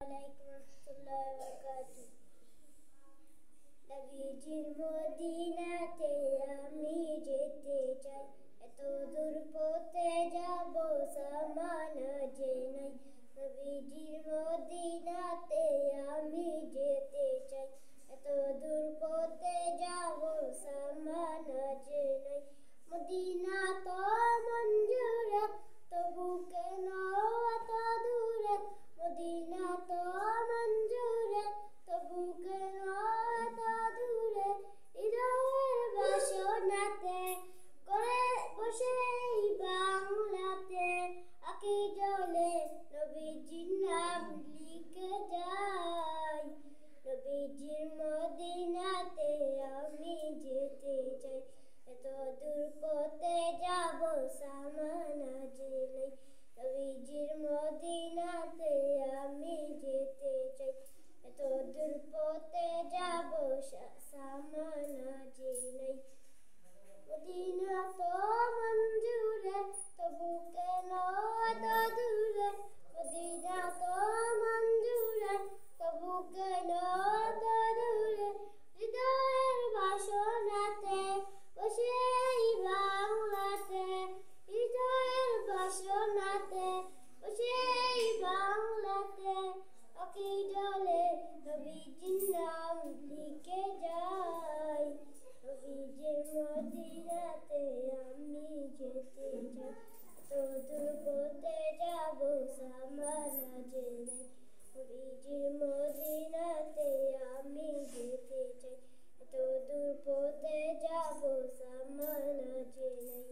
আলাইকুম রহমতুল্লাহি ওয়া বারাকাতুহু। নবীজির মদিনাতে আমি যেতে চাই, এত দূর পথে যাব সামান যে নাই। নবীজির মদিনাতে আমি যেতে চাই, এত দূর পথে যাব সামান যে নাই। মদিনা তো মঞ্জুরা, তবু কেন এত দূরে? মদিনা তো মঞ্জুরে, তবু কেন এত দূরে? হৃদয়ের বাসনাতে করে বসে এই বাংলাতে আঁখি জলে নবীজির নাম লিখে যাই। নবীজির মদিনাতে আমি যেতে চাই, এত দূর পথে যাব সামান যে নাই। নবীজির মদিনাতে আমি যেতে চাই, এত দূর পথে যাব সামান যে নাই। মদিনা তো মঞ্জুরে, তবু কেন এত দূরে? মদিনা তো মঞ্জুরে, তবু কেন এত দূরে? হৃদয়ের বাসনাতে বসে এই বাংলাতে, হৃদয়ের বাসনাতে বসে এই বাংলাতে আঁখি জলে নবীজির নাম লিখে যাই। নবীজির মদিনাতে আমি যেতে চাই, এত দূর পথে যাব সামান যে নাই। নবীজির মদিনাতে আমি যেতে চাই, এত দূর পথে যাব সামান যে নাই।